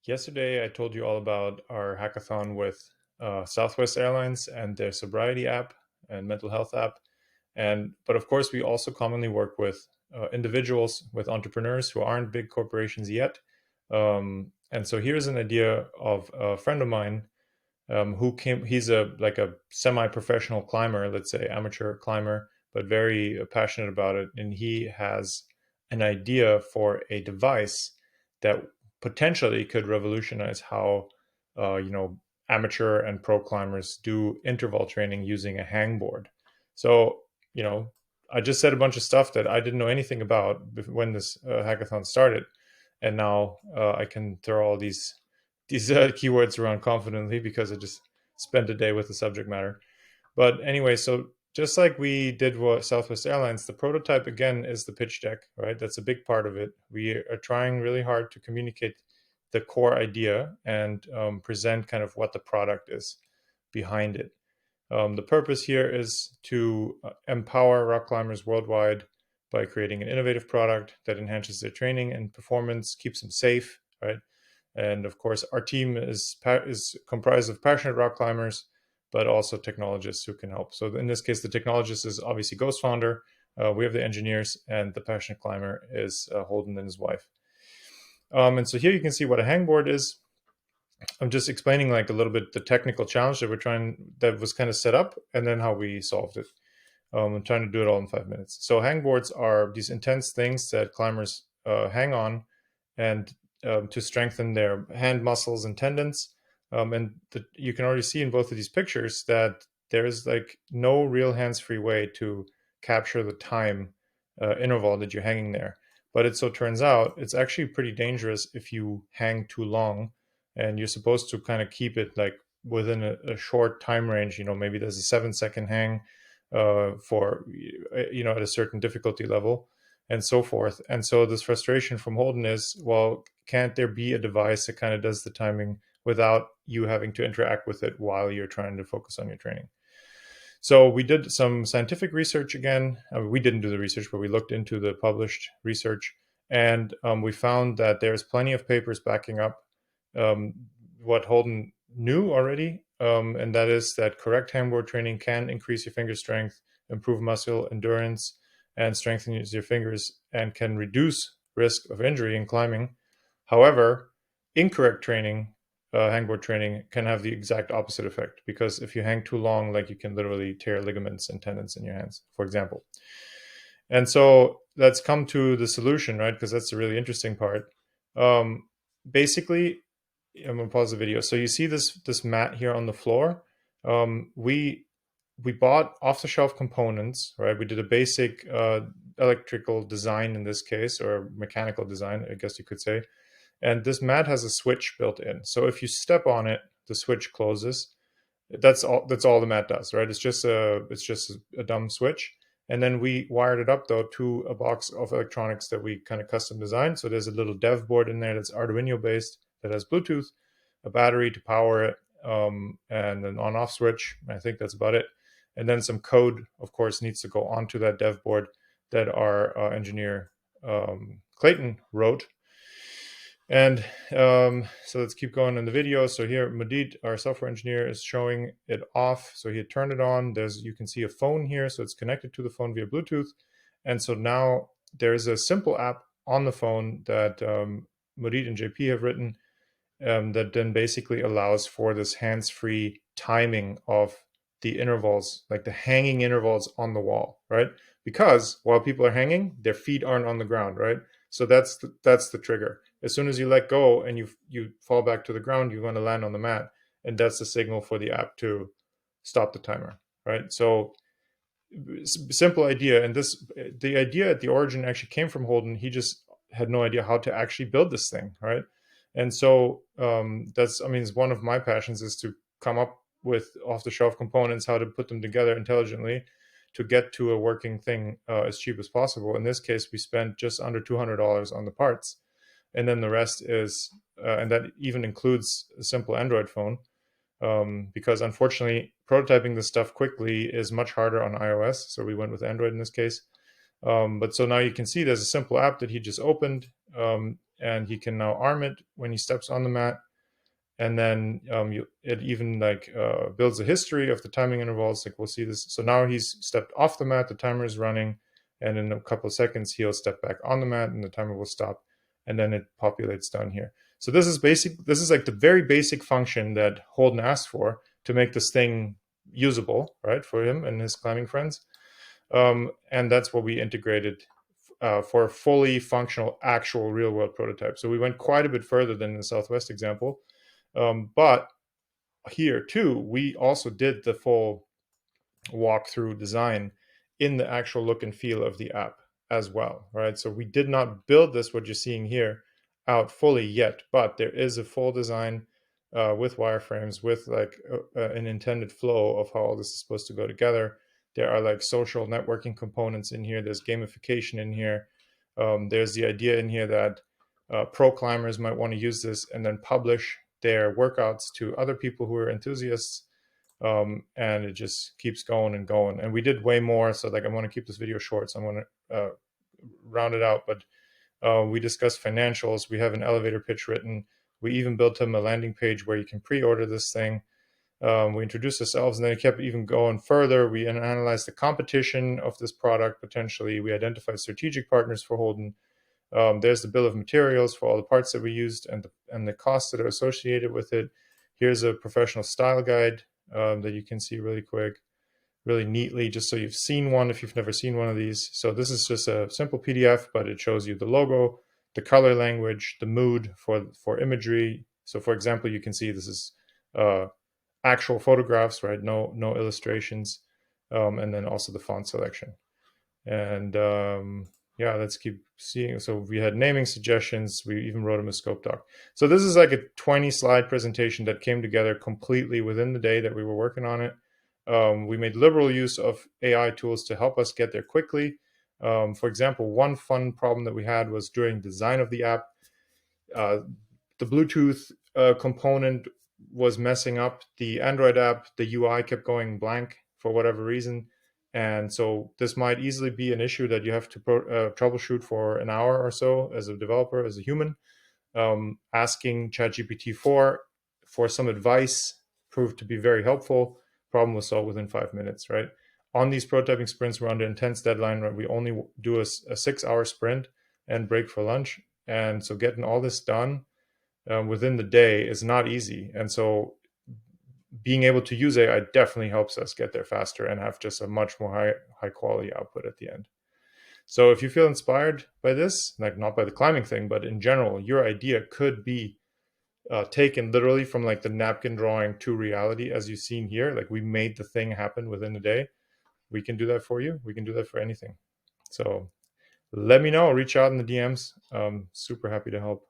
Yesterday, I told you all about our hackathon with Southwest Airlines and their sobriety app and mental health app. But of course, we also commonly work with individuals, with entrepreneurs who aren't big corporations yet. And so here's an idea of a friend of mine who came. He's a semi-professional climber, let's say amateur climber, but very passionate about it. And he has an idea for a device that potentially could revolutionize how you know amateur and pro climbers do interval training using a hangboard. So you know, I just said a bunch of stuff that I didn't know anything about when this hackathon started, and now I can throw all these keywords around confidently because I just spent a day with the subject matter. But anyway, so just like we did with Southwest Airlines, the prototype again is the pitch deck, right? That's a big part of it. We are trying really hard to communicate the core idea and present kind of what the product is behind it. The purpose here is to empower rock climbers worldwide by creating an innovative product that enhances their training and performance, keeps them safe, right? And of course, our team is comprised of passionate rock climbers, but also technologists who can help. So in this case, the technologist is obviously Ghost Founder. We have the engineers, and the passionate climber is Holden and his wife. And so here you can see what a hangboard is. I'm just explaining like a little bit the technical challenge that was kind of set up, and then how we solved it. I'm trying to do it all in 5 minutes. So hangboards are these intense things that climbers hang on, and to strengthen their hand muscles and tendons. You can already see in both of these pictures that there is like no real hands-free way to capture the time interval that you're hanging there. But it so turns out it's actually pretty dangerous if you hang too long, and you're supposed to kind of keep it like within a short time range. You know, maybe there's a 7 second hang for at a certain difficulty level and so forth. And so this frustration from Holden is, well, can't there be a device that kind of does the timing without you having to interact with it while you're trying to focus on your training? So we did some scientific research again. I mean, we didn't do the research, but we looked into the published research, and we found that there's plenty of papers backing up um, what Holden knew already, and that is that correct handboard training can increase your finger strength, improve muscle endurance, and strengthen your fingers, and can reduce risk of injury in climbing. However, incorrect training, hangboard training, can have the exact opposite effect, because if you hang too long, like, you can literally tear ligaments and tendons in your hands, for example. And so let's come to the solution, right? Because that's the really interesting part. Basically, I'm gonna pause the video. So you see this mat here on the floor. We bought off the shelf components, right? We did a basic electrical design in this case, or mechanical design, I guess you could say. And this mat has a switch built in. So if you step on it, the switch closes. That's all. That's all the mat does, right? It's just a dumb switch. And then we wired it up though to a box of electronics that we kind of custom designed. So there's a little dev board in there that's Arduino based, that has Bluetooth, a battery to power it, and an on-off switch. I think that's about it. And then some code, of course, needs to go onto that dev board that our engineer Clayton wrote. And so let's keep going in the video. So here, Madid, our software engineer, is showing it off. So he had turned it on. You can see a phone here. So it's connected to the phone via Bluetooth. And so now there's a simple app on the phone that Madid and JP have written, that then basically allows for this hands-free timing of the intervals, like the hanging intervals on the wall, right? Because while people are hanging, their feet aren't on the ground, right? So that's the trigger. As soon as you let go and you fall back to the ground, you're going to land on the mat, and that's the signal for the app to stop the timer, right? So simple idea, and the idea at the origin actually came from Holden. He just had no idea how to actually build this thing, right? And so that's, I mean, it's one of my passions, is to come up with off-the-shelf components, how to put them together intelligently to get to a working thing as cheap as possible. In this case, we spent just under $200 on the parts, and then the rest is, and that even includes a simple Android phone, because unfortunately, prototyping this stuff quickly is much harder on iOS. So we went with Android in this case. But so now you can see there's a simple app that he just opened. and he can now arm it when he steps on the mat. And then it even like builds a history of the timing intervals. Like we'll see this. So now he's stepped off the mat, the timer is running, and in a couple of seconds he'll step back on the mat and the timer will stop, and then it populates down here. So this is basic. This is like the very basic function that Holden asked for to make this thing usable, right, for him and his climbing friends. And that's what we integrated for a fully functional, actual real world prototype. So we went quite a bit further than the Southwest example. But here too, we also did the full walkthrough design in the actual look and feel of the app as well, right? So we did not build this, what you're seeing here, out fully yet, but there is a full design with wireframes, with like an intended flow of how all this is supposed to go together. There are like social networking components in here. There's gamification in here. There's the idea in here that pro climbers might want to use this and then publish their workouts to other people who are enthusiasts. And it just keeps going and going. And we did way more. So like, I want to keep this video short, so I'm going to round it out. But we discussed financials. We have an elevator pitch written. We even built him a landing page where you can pre-order this thing. We introduced ourselves, and then it kept even going further. We analyzed the competition of this product potentially. We identified strategic partners for Holden. There's the bill of materials for all the parts that we used and the costs that are associated with it. Here's a professional style guide that you can see really quick, really neatly, just so you've seen one if you've never seen one of these. So this is just a simple PDF, but it shows you the logo, the color language, the mood for imagery. So for example, you can see this is actual photographs, right? No illustrations, and then also the font selection. And yeah, let's keep seeing. So we had naming suggestions. We even wrote him a scope doc. So this is like a 20-slide presentation that came together completely within the day that we were working on it. We made liberal use of AI tools to help us get there quickly. For example, one fun problem that we had was during design of the app, the Bluetooth component was messing up the Android app. The UI kept going blank for whatever reason. And so this might easily be an issue that you have to troubleshoot for an hour or so as a developer, as a human. Asking ChatGPT for some advice proved to be very helpful. Problem was solved within 5 minutes, right? On these prototyping sprints, we're under intense deadline, right? We only do a 6-hour sprint and break for lunch. And so getting all this done within the day is not easy. And so being able to use AI definitely helps us get there faster and have just a much more high quality output at the end. So if you feel inspired by this, like not by the climbing thing, but in general, your idea could be taken literally from like the napkin drawing to reality, as you've seen here. Like we made the thing happen within a day. We can do that for you. We can do that for anything. So let me know. Reach out in the DMs. Super happy to help.